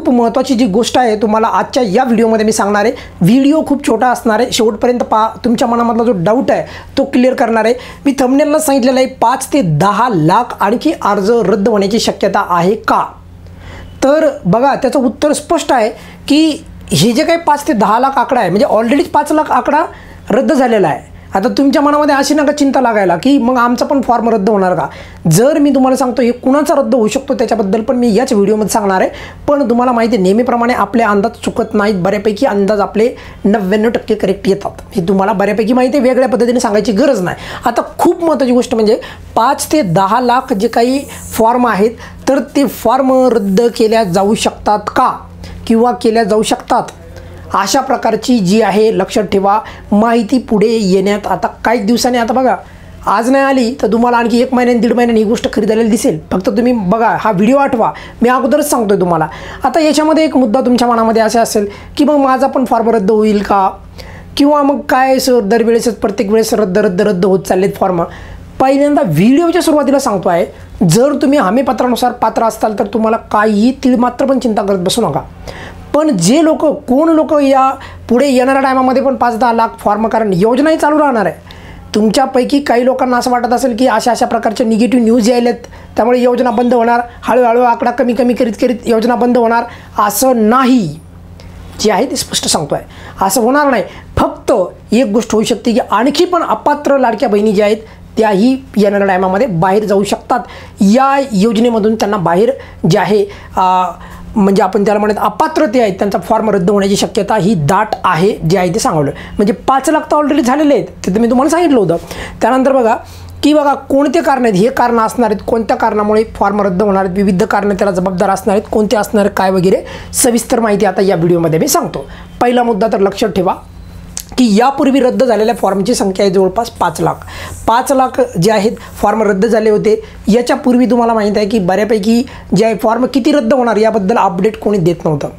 खूप महत्त्वाची जी गोष्ट आहे तुम्हाला आजच्या या व्हिडिओमध्ये मी सांगणार आहे। व्हिडिओ खूप छोटा असणार आहे, शेवटपर्यंत पहा। तुमच्या मनामधला जो डाऊट आहे तो क्लिअर करणार आहे। मी थंबनेलला सांगितलेलं आहे 5 ते 10 लाख आणखी अर्ज रद्द होण्याची शक्यता आहे का? तर बघा त्याचं उत्तर स्पष्ट आहे की हे जे काही 5 ते 10 लाख आकडा आहे म्हणजे ऑलरेडीच 5 लाख आकडा रद्द झालेला आहे। आता तुमच्या मनामध्ये अशी नका चिंता लागायला की मग आमचा पण फॉर्म रद्द होणार का? जर मी तुम्हाला सांगतो हे कुणाचा रद्द होऊ शकतो त्याच्याबद्दल पण मी याच व्हिडिओमध्ये सांगणार आहे। पण तुम्हाला माहिती आहे नेहमीप्रमाणे आपले अंदाज चुकत नाहीत, बऱ्यापैकी अंदाज आपले 99% करेक्ट येतात। हे तुम्हाला बऱ्यापैकी माहिती आहे, वेगळ्या पद्धतीने सांगायची गरज नाही। आता खूप महत्त्वाची गोष्ट म्हणजे 5 ते 10 लाख जे काही फॉर्म आहेत तर ते फॉर्म रद्द केल्या जाऊ शकतात का किंवा केल्या जाऊ शकतात, अशा प्रकारची जी आहे लक्षात ठेवा माहिती पुढे येण्यात आता काही दिवसांनी। आता बघा आज नाही आली तर तुम्हाला आणखी 1 महिन्याने 1.5 महिन्याने ही गोष्ट खरी झालेली दिसेल। फक्त तुम्ही बघा हा व्हिडिओ आठवा, मी अगोदरच सांगतोय तुम्हाला। आता याच्यामध्ये एक मुद्दा तुमच्या मनामध्ये असा असेल की मग माझा पण फॉर्म रद्द होईल का, किंवा मग काय सर दरवेळेसच प्रत्येक वेळेस रद्द होत चाललेत फॉर्म। पहिल्यांदा व्हिडिओच्या सुरुवातीला सांगतो आहे, जर तुम्ही हमीपत्रानुसार पात्र असाल तर तुम्हाला काही तीळमात्र पण चिंता करत बसू नका। पण जे कोण लोक या पुढे येणाऱ्या टायमामध्ये पण 5-10 लाख फॉर्म, कारण योजनाही चालू राहणार आहे। तुमच्यापैकी काही लोकांना असं वाटत असेल की अशा प्रकारचे निगेटिव्ह न्यूज यायलेत त्यामुळे योजना बंद होणार, हळूहळू आकडा कमी करीत योजना बंद होणार, असं नाही। जे आहे ते स्पष्ट सांगतो आहे, असं होणार नाही। फक्त एक गोष्ट होऊ शकते की आणखी पण अपात्र लाडक्या बहिणी ज्या आहेत त्याही येणाऱ्या टायमामध्ये बाहेर जाऊ शकतात। या योजनेमधून त्यांना बाहेर जे आहे म्हणजे आपण त्याला म्हणत अपात्रते आहेत त्यांचा फॉर्म रद्द होण्याची शक्यता ही दाट आहे, जे आहे ते सांगवलं। म्हणजे 5 लाख तर ऑलरेडी झालेले आहेत, ते तर मी तुम्हाला सांगितलं होतं। त्यानंतर बघा की कोणते कारण आहेत, हे कारण असणार आहेत, कोणत्या कारणामुळे फॉर्म रद्द होणार आहेत, विविध कारणं त्याला जबाबदार असणार आहेत, कोणते असणार काय वगैरे सविस्तर माहिती आता या व्हिडिओमध्ये मी सांगतो। पहिला मुद्दा तर लक्षात ठेवा की यापूर्वी रद्द झालेल्या फॉर्मची संख्या आहे जवळपास 5 लाख। 5 लाख जे आहेत फॉर्म रद्द झाले होते। याच्यापूर्वी तुम्हाला माहीत आहे की बऱ्यापैकी जे आहे फॉर्म किती रद्द होणार याबद्दल अपडेट कोणी देत नव्हतं,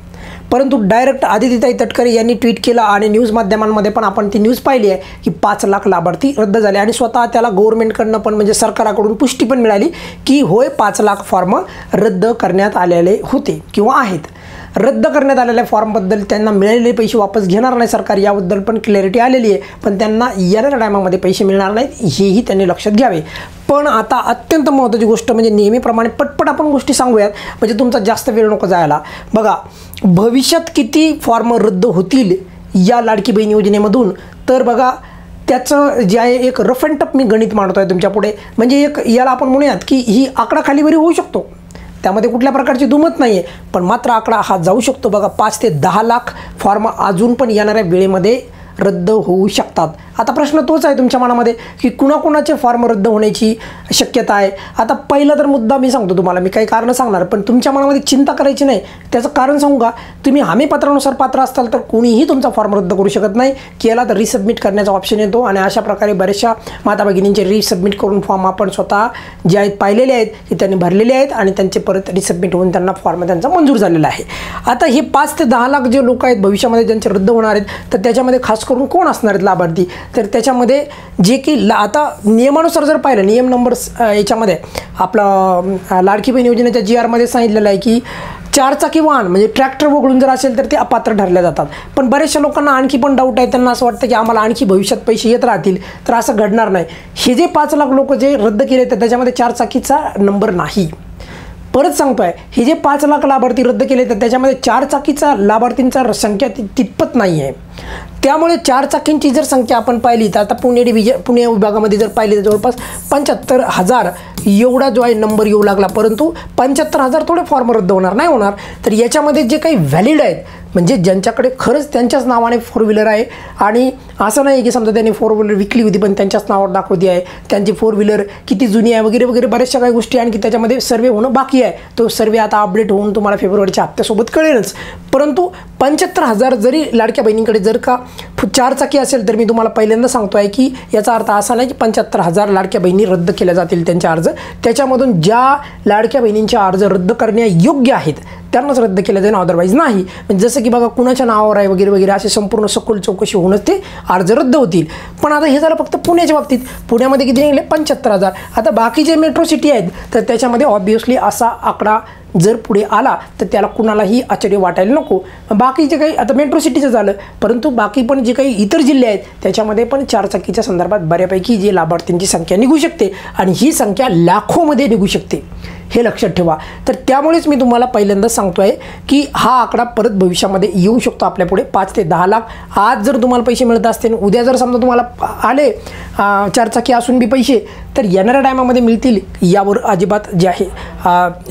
परंतु डायरेक्ट आदितीताई तटकरे यांनी ट्विट केलं आणि न्यूज माध्यमांमध्ये पण आपण ती न्यूज पाहिली आहे की 5 लाख लाभार्थी रद्द झाले आणि स्वतः त्याला गव्हर्नमेंटकडनं पण म्हणजे सरकाराकडून पुष्टी पण मिळाली की होय 5 लाख फॉर्म रद्द करण्यात आलेले होते किंवा आहेत। रद्द करण्यात आलेल्या फॉर्मबद्दल त्यांना मिळालेले पैसे वापस घेणार नाही सरकार, याबद्दल पण क्लॅरिटी आलेली आहे। पण त्यांना येणाऱ्या टायमामध्ये पैसे मिळणार नाहीत हेही त्यांनी लक्षात घ्यावे। पण आता अत्यंत महत्त्वाची गोष्ट म्हणजे नेहमीप्रमाणे पटपट आपण गोष्टी सांगूयात म्हणजे तुमचा जास्त वेळ नको जायला। बघा भविष्यात किती फॉर्म रद्द होतील या लाडकी बहीण योजनेमधून, तर बघा त्याचं जे आहे एक रफ अँड टफ मी गणित मांडतो आहे तुमच्या पुढे। म्हणजे एक याला आपण म्हणूयात की ही आकडा खालीवरी होऊ शकतो, त्यामध्ये कुठल्या प्रकारची दुमत नाही आहे, पण मात्र आकडा हा जाऊ शकतो। बघा 5 ते 10 लाख फॉर्म अजून पण येणाऱ्या वेळेमध्ये रद्द होऊ शकतात। आता प्रश्न तोच आहे तुमच्या मनामध्ये की कुणाकुणाचे फॉर्म रद्द होण्याची शक्यता आहे। आता पहिला तर मुद्दा मी सांगतो तुम्हाला, मी काही कारण सांगणार पण तुमच्या मनामध्ये चिंता करायची नाही। त्याचं कारण सांगू का, तुम्ही हमीपत्रानुसार पात्र असाल तर कोणीही तुमचा फॉर्म रद्द करू शकत नाही। केला तर रिसबमिट करण्याचा ऑप्शन येतो आणि अशा प्रकारे बऱ्याचशा माता भगिनींचे रिसबमिट करून फॉर्म आपण स्वतः जे आहेत पाहिलेले आहेत की त्यांनी भरलेले आहेत आणि त्यांचे परत रिसबमिट होऊन त्यांना फॉर्म त्यांचा मंजूर झालेला आहे। आता हे 5 ते 10 लाख जे लोक आहेत भविष्यामध्ये ज्यांचे रद्द होणार आहेत तर त्याच्यामध्ये खास करून कोण असणार आहेत लाभार्थी, तर त्याच्यामध्ये जे की आता नियमानुसार जर पाहिलं नियम नंबर याच्यामध्ये आपलं लाडकी बहीण योजनेच्या GR मध्ये सांगितलेलं आहे की 4 चाकी वाहन म्हणजे ट्रॅक्टर वगळून जर असेल तर ते अपात्र ठरले जातात। पण बऱ्याचशा लोकांना आणखी पण डाऊट आहे, त्यांना असं वाटतं की आम्हाला आणखी भविष्यात पैसे येत राहतील, तर असं घडणार नाही। हे जे 5 लाख लोक जे रद्द केले तर त्याच्यामध्ये 4 चाकीचा नंबर नाही। परत सांगतो आहे, हे जे 5 लाख लाभार्थी रद्द केले तर त्याच्यामध्ये 4 चाकीचा लाभार्थींचा संख्या तितपत नाही आहे। त्यामुळे 4 चाकींची जर संख्या आपण पाहिली तर आता पुणे विभागामध्ये जर पाहिली तर जवळपास 75,000 एवढा जो आहे नंबर येऊ लागला, परंतु 75,000 थोडे फॉर्म रद्द होणार नाही होणार। तर याच्यामध्ये जे काही व्हॅलिड आहेत म्हणजे ज्यांच्याकडे खरंच त्यांच्याच नावाने 4 व्हीलर आहे आणि असं नाही की समजा त्यांनी 4 व्हीलर विकली होती पण त्यांच्याच नावावर दाखवती आहे, त्यांची 4 व्हीलर किती जुनी आहे वगैरे वगैरे बऱ्याचशा काही गोष्टी आणखी त्याच्यामध्ये सर्वे होणं बाकी आहे। तो सर्वे आता अपडेट होऊन तुम्हाला फेब्रुवारीच्या हप्त्यासोबत कळेलच। परंतु 75,000 जरी लाडक्या बहिणींकडे जर का 4 चाकी असेल तर मी तुम्हाला पहिल्यांदा सांगतो आहे की याचा अर्थ असा नाही की 75,000 लाडक्या बहिणी रद्द केल्या जातील त्यांचे अर्ज। त्याच्यामधून ज्या लाडक्या बहिणींचे अर्ज रद्द करण्यायोग्य आहेत त्यांनाच रद्द केलं जाईल, अदरवाईज नाही. म्हणजे जसं की बघा कुणाच्या नावावर आहे वगैरे वगैरे असे संपूर्ण सखोल चौकशी होऊनच ते अर्ज रद्द होतील. पण आता हे झालं फक्त पुण्याच्या बाबतीत. पुण्यामध्ये किती निघले 75,000. आता बाकीचे मेट्रो सिटी आहेत तर त्याच्यामध्ये ऑब्व्हियसली असा आकडा जर पुढे आला तर त्याला कुणालाही आश्चर्य वाटायला नको. बाकीचे काही आता मेट्रो सिटीचं झालं, परंतु बाकी पण जे काही इतर जिल्हे आहेत त्याच्यामध्ये पण चारचाकीच्या संदर्भात बऱ्यापैकी जे लाभार्थ्यांची संख्या निघू शकते आणि ही संख्या लाखोमध्ये निघू शकते, हे लक्षात ठेवा. तर त्यामुळेच मी तुम्हाला पहिल्यांदाच सांगतो आहे की हा आकडा परत भविष्यामध्ये येऊ शकतो आपल्यापुढे 5 ते 10 लाख. आज जर तुम्हाला पैसे मिळत असतील, उद्या जर समजा तुम्हाला आले चारचाकी असून बी पैसे, तर येणाऱ्या टायमामध्ये मिळतील यावर अजिबात जे आहे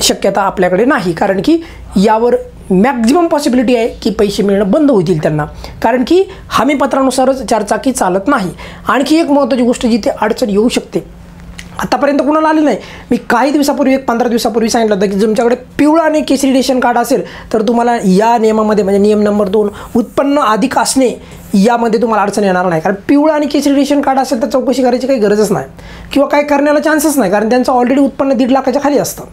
शक्यता आपल्याकडे नाही. कारण की यावर मॅक्झिमम पॉसिबिलिटी आहे की पैसे मिळणं बंद होतील त्यांना, कारण की हमीपत्रानुसारच चारचाकी चालत नाही. आणखी एक महत्त्वाची गोष्ट जिथे अडचण येऊ शकते, आतापर्यंत कुणाला आली नाही. मी काही दिवसापूर्वी 15 दिवसापूर्वी सांगितलं होतं की तुमच्याकडे पिवळा आणि केसरी रेशन कार्ड असेल तर तुम्हाला या नियमामध्ये म्हणजे नियम नंबर 2 उत्पन्न अधिक असणे यामध्ये तुम्हाला अडचण येणार नाही. कारण पिवळा आणि केसरी रेशन कार्ड असेल तर चौकशी करायची काही गरजच नाही किंवा काय करण्याला चान्सच नाही, कारण त्यांचं ऑलरेडी उत्पन्न 1.5 लाखाच्या खाली असतं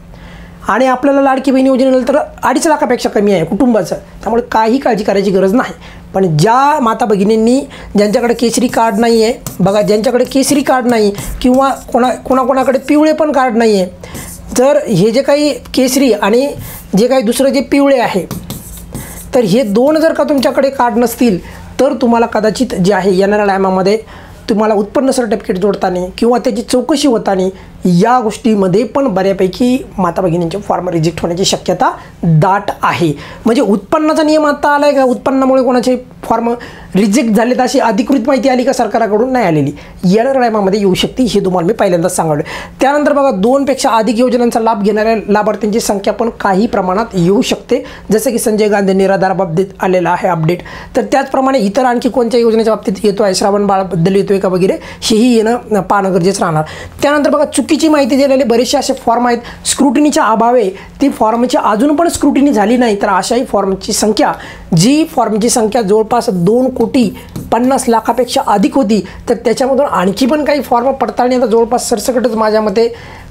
आणि आपल्याला लाडकी बहीण योजनेनंतर 2.5 लाखापेक्षा कमी आहे कुटुंबाचं. त्यामुळे काही काळजी करायची गरज नाही. पण ज्या माता भगिनींनी ज्यांच्याकडे केसरी कार्ड नाही आहे, बघा ज्यांच्याकडे केसरी कार्ड नाही किंवा कोणाकोणाकडे पिवळे पण कार्ड नाही आहे, तर हे जे काही केसरी आणि जे काही दुसरं जे पिवळे आहे, तर हे 2 जर का तुमच्याकडे कार्ड नसतील तर तुम्हाला कदाचित जे आहे येणाऱ्या टायमामध्ये तुम्हाला उत्पन्न सर्टिफिकेट जोडताना किंवा त्याची चौकशी होताना या गोष्टीमध्ये पण बऱ्यापैकी माता भगिनींचे फॉर्म रिजेक्ट होण्याची शक्यता दाट आहे. म्हणजे उत्पन्नाचा नियम आता आला आहे का, उत्पन्नामुळे कोणाचे फॉर्म रिजेक्ट झालेत अशी अधिकृत माहिती आली का सरकारकडून? नाही आलेली. येणाऱ्या टायमामध्ये येऊ शकते, हे तुम्हाला मी पहिल्यांदाच सांगितलं. त्यानंतर बघा 2 पेक्षा अधिक योजनांचा लाभ घेणाऱ्या लाभार्थ्यांची संख्या पण काही प्रमाणात येऊ शकते, जसं की संजय गांधी निराधार बाबतीत आलेला आहे अपडेट. तर त्याचप्रमाणे इतर आणखी कोणत्या योजनेच्या बाबतीत येतो आहे, श्रावण बाळाबद्दल येतोय का वगैरे, हेही येणं पाहणं गरजेचं राहणार. त्यानंतर बघा चुकीची माहिती दिलेले बरेचसे असे फॉर्म आहेत, स्क्रुटिनीच्या अभावे ती फॉर्मची अजून पण स्क्रुटिनी झाली नाही, तर अशाही फॉर्मची संख्या जी फॉर्मची संख्या जवळपास 2,50,00,000पेक्षा अधिक होती, तर त्याच्यामधून आणखी पण काही फॉर्म पडताळणी आता जवळपास सरसकटच माझ्या मते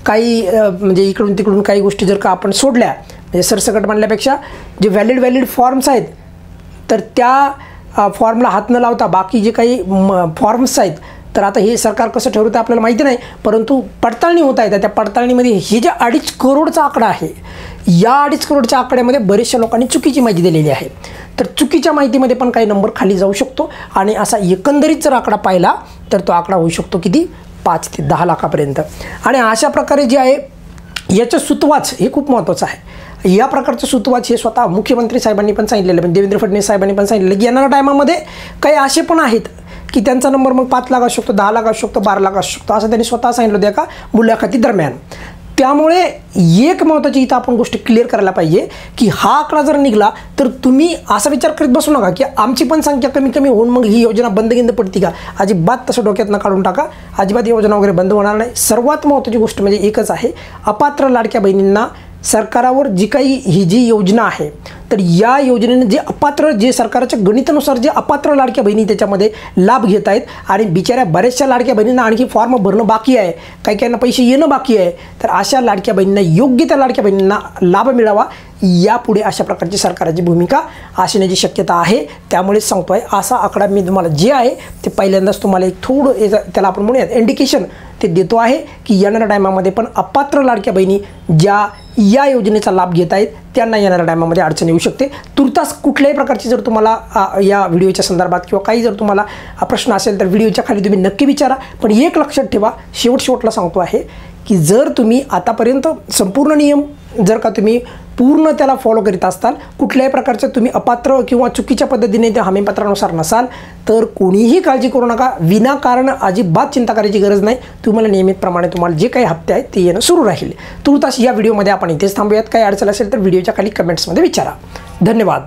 काही म्हणजे इकडून तिकडून काही गोष्टी जर का आपण सोडल्या, म्हणजे सरसकट म्हणल्यापेक्षा जे व्हॅलिड फॉर्म्स आहेत तर त्या फॉर्मला हात न लावता बाकी जे काही फॉर्म्स आहेत, तर आता हे सरकार कसं ठरवतं आपल्याला माहिती नाही, परंतु पडताळणी होत आहे. त्या पडताळणीमध्ये हे जे 2.5 करोडचा आकडा आहे, या 2.5 करोडच्या आकड्यामध्ये बरेचशा लोकांनी चुकीची माहिती दिलेली आहे. तर चुकीच्या माहितीमध्ये पण काही नंबर खाली जाऊ शकतो आणि असा एकंदरीत जर आकडा पाहिला तर तो आकडा होऊ शकतो किती 5 ते 10 लाखापर्यंत. आणि अशा प्रकारे जे आहे याचं सुतवाच हे खूप महत्त्वाचं आहे. या प्रकारचं सुतवाच हे स्वतः मुख्यमंत्री साहेबांनी पण सांगितलेलं, पण देवेंद्र फडणवीस साहेबांनी पण सांगितलेलं की येणाऱ्या टायमामध्ये काही असे पण आहेत की त्यांचा नंबर मग 5 लाख असू शकतो, 10 लाख असू शकतो, 12 लाख असू शकतो, असं त्यांनी स्वतः सांगितलं होतं एका मुलाखती दरम्यान. त्यामुळे एक महत्त्वाची इथं आपण गोष्ट क्लिअर करायला पाहिजे की हा आकडा जर निघाला तर तुम्ही असा विचार करीत बसू नका की आमची पण संख्या कमी होऊन मग ही योजना बंद पडती का. अजिबात तसं डोक्यातनं काढून टाका, अजिबात योजना वगैरे बंद होणार नाही. सर्वात महत्त्वाची गोष्ट म्हणजे एकच आहे, अपात्र लाडक्या बहिणींना सरकारावर जी काही ही जी योजना आहे, तर या योजनेने जे अपात्र, जे सरकारच्या गणितानुसार जे अपात्र लाडक्या बहिणी त्याच्यामध्ये लाभ घेत आहेत आणि बिचाऱ्या बऱ्याचशा लाडक्या बहिणींना आणखी फॉर्म भरणं बाकी आहे, काही काहींना पैसे येणं बाकी आहे, तर अशा लाडक्या बहिणींना योग्य त्या लाडक्या बहिणींना लाभ मिळावा यापुढे अशा प्रकारची सरकारची भूमिका असण्याची शक्यता आहे. त्यामुळेच सांगतो आहे, असा आकडा मी तुम्हाला जे आहे ते पहिल्यांदाच तुम्हाला एक थोडं त्याला आपण म्हणूयात इंडिकेशन ते देतो आहे की येणाऱ्या टायमामध्ये पण अपात्र लाडक्या बहिणी ज्या या योजनेचा लाभ घेत आहेत त्यांना येणाऱ्या टायमामध्ये अडचण येऊ शकते. तुर्तास कुठल्याही प्रकारची जर तुम्हाला या व्हिडिओच्या संदर्भात किंवा काही जर तुम्हाला प्रश्न असेल तर व्हिडिओच्या खाली तुम्ही नक्की विचारा. पण एक लक्षात ठेवा, शेवटला सांगतो आहे की जर तुम्ही आतापर्यंत संपूर्ण नियम जर का तुम्ही पूर्ण त्याला फॉलो करीत असताल, कुठल्याही प्रकारचं तुम्ही अपात्र किंवा चुकीच्या पद्धतीने त्या हमीपत्रानुसार नसाल, तर कोणीही काळजी करू नका. विनाकारण अजिबात चिंता करायची गरज नाही. तुम्हाला नियमितप्रमाणे तुम्हाला जे काही हप्ते आहेत ते येणं सुरू राहील. तुर्तास या व्हिडिओमध्ये आपण इथेच थांबूयात. काही अडचण असेल तर व्हिडिओच्या खाली कमेंट्समध्ये विचारा. धन्यवाद.